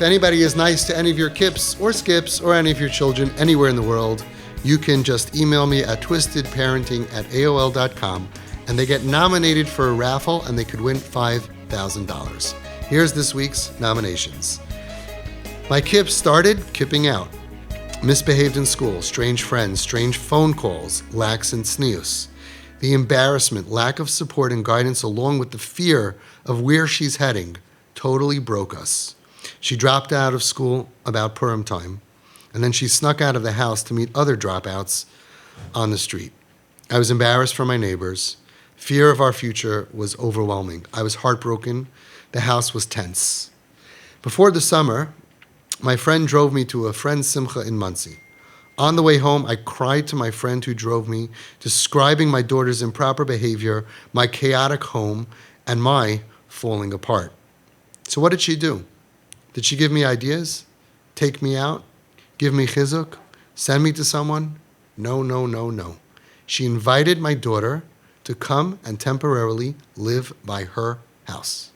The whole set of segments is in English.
If anybody is nice to any of your kips or skips or any of your children anywhere in the world, you can just email me at twistedparenting@aol.com and they get nominated for a raffle and they could win $5,000. Here's this week's nominations. My kips started kipping out. Misbehaved in school, strange friends, strange phone calls, lax and sneus. The embarrassment, lack of support and guidance along with the fear of where she's heading totally broke us. She dropped out of school about Purim time, and then she snuck out of the house to meet other dropouts on the street. I was embarrassed for my neighbors. Fear of our future was overwhelming. I was heartbroken. The house was tense. Before the summer, my friend drove me to a friend's simcha in Monsey. On the way home, I cried to my friend who drove me, describing my daughter's improper behavior, my chaotic home, and my falling apart. So what did she do? Did she give me ideas? Take me out? Give me CHIZUK? Send me to someone? No, no, no, no. She invited my daughter to come and temporarily live by her house.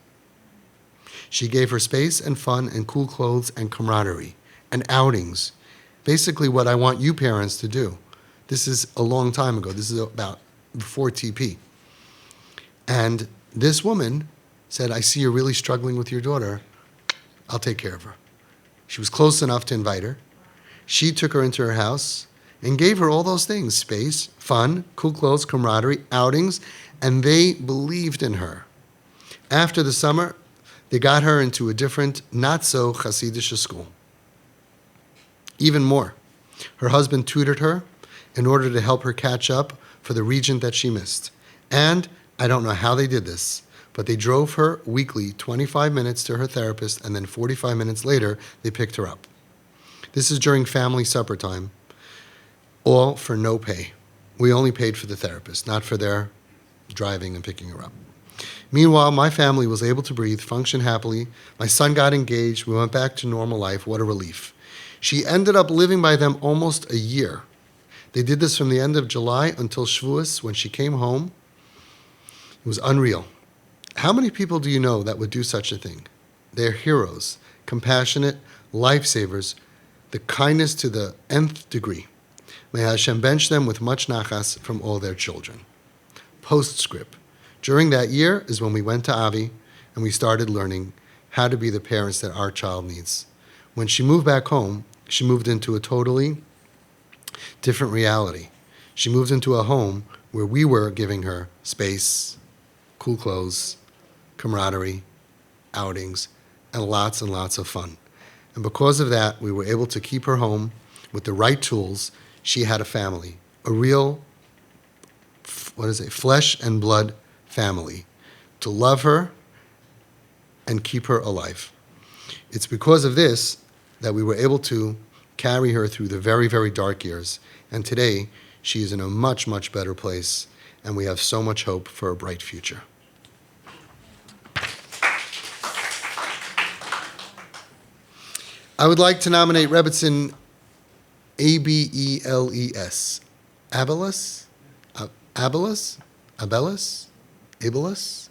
She gave her space and fun and cool clothes and camaraderie and outings. Basically what I want you parents to do. This is a long time ago. This is about before TP. And this woman said, I see you're really struggling with your daughter. I'll take care of her. She was close enough to invite her. She took her into her house and gave her all those things, space, fun, cool clothes, camaraderie, outings, and they believed in her. After the summer, they got her into a different, not-so-Hasidic school. Even more, her husband tutored her in order to help her catch up for the region that she missed. And I don't know how they did this, but they drove her weekly 25 minutes to her therapist, and then 45 minutes later, they picked her up. This is during family supper time, all for no pay. We only paid for the therapist, not for their driving and picking her up. Meanwhile, my family was able to breathe, function happily. My son got engaged. We went back to normal life. What a relief. She ended up living by them almost a year. They did this from the end of July until Shavuos. When she came home, it was unreal. How many people do you know that would do such a thing? They're heroes, compassionate, lifesavers, the kindness to the nth degree. May Hashem bench them with much nachas from all their children. Postscript. During that year is when we went to Avi and we started learning how to be the parents that our child needs. When she moved back home, she moved into a totally different reality. She moved into a home where we were giving her space, cool clothes, camaraderie, outings, and lots of fun. And because of that, we were able to keep her home with the right tools. She had a family, a real, flesh and blood family, to love her and keep her alive. It's because of this that we were able to carry her through the very, very dark years. And today, she is in a much, much better place, and we have so much hope for a bright future. I would like to nominate Rebbetzin Abeles.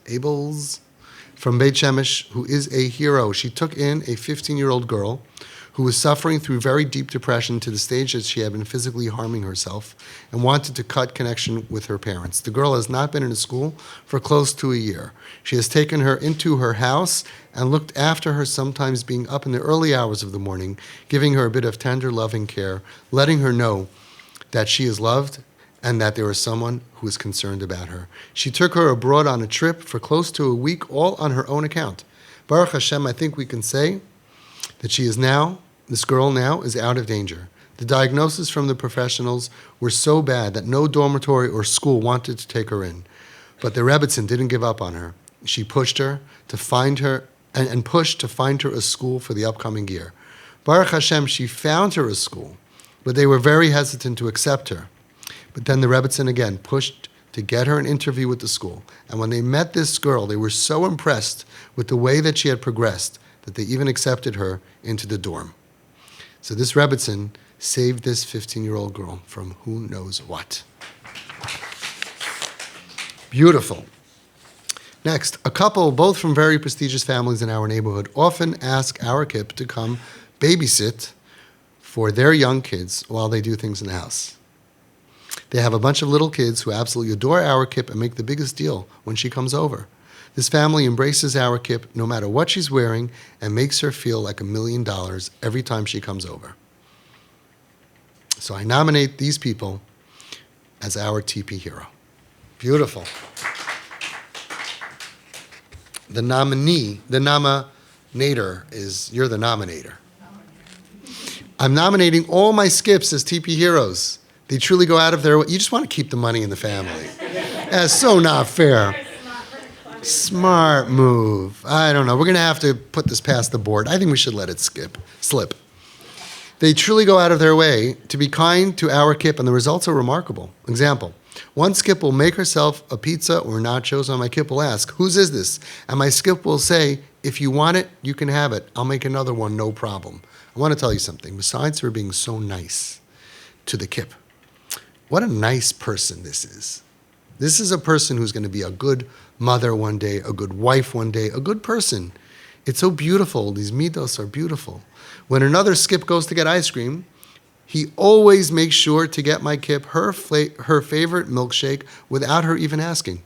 Abels, from Beit Shemesh, who is a hero. She took in a 15-year-old girl who was suffering through very deep depression to the stage that she had been physically harming herself and wanted to cut connection with her parents. The girl has not been in a school for close to a year. She has taken her into her house and looked after her, sometimes being up in the early hours of the morning, giving her a bit of tender, loving care, letting her know that she is loved and that there is someone who is concerned about her. She took her abroad on a trip for close to a week, all on her own account. Baruch Hashem, I think we can say that this girl now is out of danger. The diagnosis from the professionals were so bad that no dormitory or school wanted to take her in. But the Rebbetzin didn't give up on her. She pushed her to find her and pushed to find her a school for the upcoming year. Baruch Hashem, she found her a school, but they were very hesitant to accept her. But then the Rebbetzin again pushed to get her an interview with the school. And when they met this girl, they were so impressed with the way that she had progressed that they even accepted her into the dorm. So this Rebbetzin saved this 15-year-old girl from who knows what. Beautiful. Next, a couple, both from very prestigious families in our neighborhood, often ask our kip to come babysit for their young kids while they do things in the house. They have a bunch of little kids who absolutely adore our kip and make the biggest deal when she comes over. This family embraces our kip no matter what she's wearing and makes her feel like $1 million every time she comes over. So I nominate these people as our TP hero. Beautiful. The nominator is, you're the nominator. I'm nominating all my skips as TP heroes. They truly go out of their way. You just want to keep the money in the family. That's so not fair. Smart move. I don't know. We're going to have to put this past the board. I think we should let it slip. They truly go out of their way to be kind to our kip, and the results are remarkable. Example, one skip will make herself a pizza or nachos, and my kip will ask, whose is this? And my skip will say, if you want it, you can have it. I'll make another one, no problem. I want to tell you something. Besides her being so nice to the kip, what a nice person this is. This is a person who's going to be a good mother one day, a good wife one day, a good person. It's so beautiful. These midos are beautiful. When another skip goes to get ice cream, he always makes sure to get my kip her favorite milkshake without her even asking.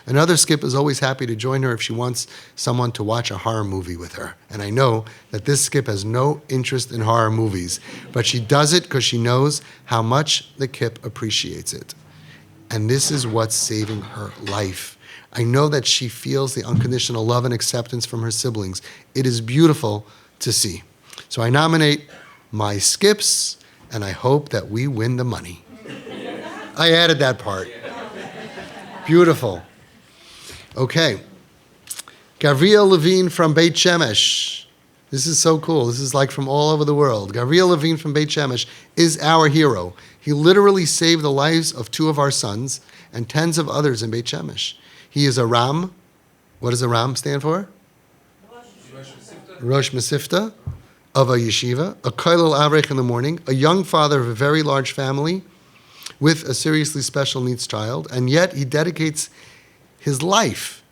Another skip is always happy to join her if she wants someone to watch a horror movie with her. And I know that this skip has no interest in horror movies, but she does it because she knows how much the kip appreciates it. And this is what's saving her life. I know that she feels the unconditional love and acceptance from her siblings. It is beautiful to see. So I nominate my skips, and I hope that we win the money. I added that part. Beautiful. Okay. Gavriel Levine from Beit Shemesh. This is so cool. This is like from all over the world. Gavriel Levine from Beit Shemesh is our hero. He literally saved the lives of 2 of our sons and tens of others in Beit Shemesh. He is a Ram. What does a Ram stand for? Rosh Mesifta of a yeshiva, a kollel avrech in the morning, a young father of a very large family with a seriously special needs child, and yet he dedicates his life,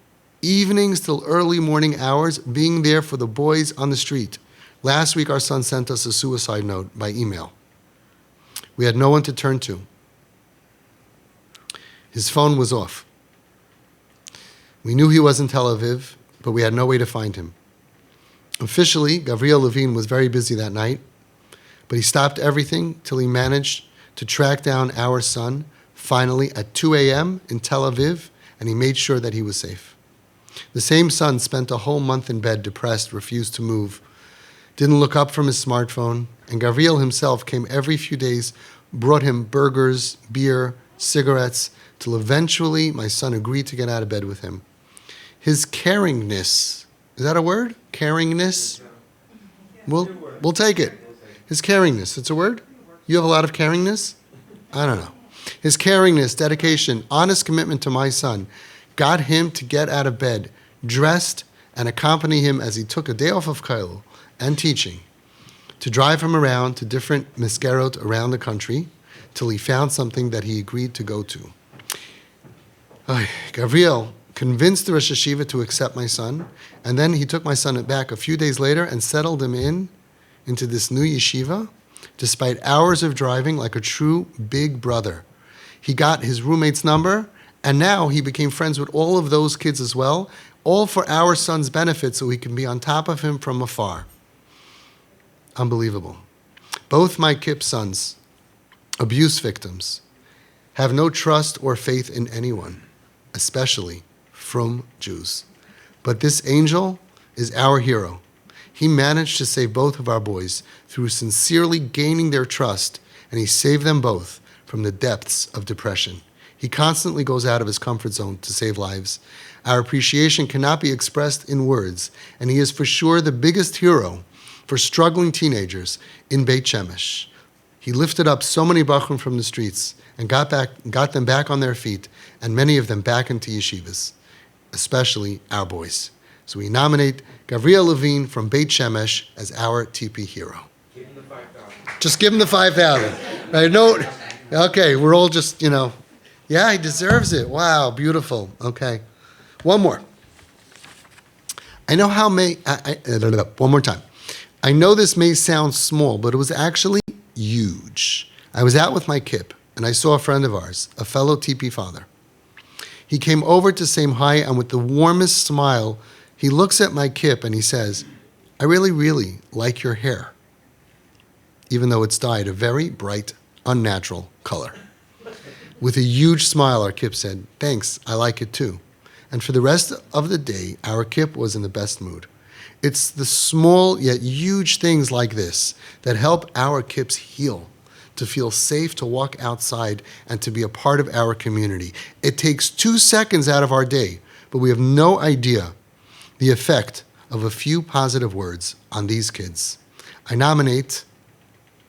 evenings till early morning hours, being there for the boys on the street. Last week, our son sent us a suicide note by email. We had no one to turn to. His phone was off. We knew he was in Tel Aviv, but we had no way to find him. Officially, Gavriel Levine was very busy that night, but he stopped everything till he managed to track down our son, finally at 2 a.m. in Tel Aviv, and he made sure that he was safe. The same son spent a whole month in bed, depressed, refused to move, didn't look up from his smartphone, and Gavriel himself came every few days, brought him burgers, beer, cigarettes, till eventually my son agreed to get out of bed with him. His caringness, is that a word? Caringness? We'll take it. His caringness, it's a word? You have a lot of caringness? I don't know. His caringness, dedication, honest commitment to my son got him to get out of bed, dressed, and accompany him as he took a day off of kollel and teaching, to drive him around to different miskerot around the country till he found something that he agreed to go to. Gavriel convinced the Rosh Hashiva to accept my son, and then he took my son back a few days later and settled him into this new yeshiva, despite hours of driving, like a true big brother. He got his roommate's number, and now he became friends with all of those kids as well, all for our son's benefit, so we can be on top of him from afar. Unbelievable. Both my kip sons, abuse victims, have no trust or faith in anyone, especially from Jews. But this angel is our hero. He managed to save both of our boys through sincerely gaining their trust, and he saved them both from the depths of depression. He constantly goes out of his comfort zone to save lives. Our appreciation cannot be expressed in words, and he is for sure the biggest hero for struggling teenagers in Beit Shemesh. He lifted up so many bachrim from the streets and got them back on their feet, and many of them back into yeshivas, especially our boys. So we nominate Gavriel Levine from Beit Shemesh as our TP hero. Give him the 5,000. Just give him the 5,000. Right? No, okay, we're all just, yeah, he deserves it. Wow, beautiful. Okay. One more. I know how one more time. I know this may sound small, but it was actually huge. I was out with my kip, and I saw a friend of ours, a fellow TP father. He came over to say hi, and with the warmest smile, he looks at my kip and he says, I really, really like your hair, even though it's dyed a very bright, unnatural color. With a huge smile, our kip said, thanks, I like it too. And for the rest of the day, our kip was in the best mood. It's the small yet huge things like this that help our kips heal, to feel safe to walk outside and to be a part of our community. It takes 2 seconds out of our day, but we have no idea the effect of a few positive words on these kids. I nominate,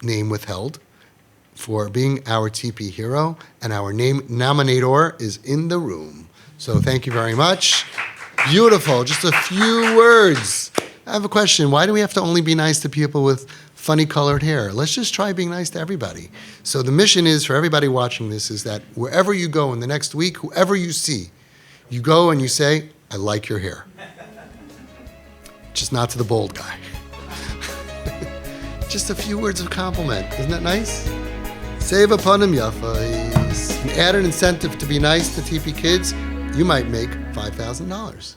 name withheld, for being our TP hero, and our name nominator is in the room. So thank you very much. Beautiful, just a few words. I have a question. Why do we have to only be nice to people with funny colored hair? Let's just try being nice to everybody. So the mission is for everybody watching this is that wherever you go in the next week, whoever you see, you go and you say, I like your hair. Just not to the bald guy. Just a few words of compliment. Isn't that nice? Save upon him yafais. And add an incentive to be nice to TP kids, you might make $5,000.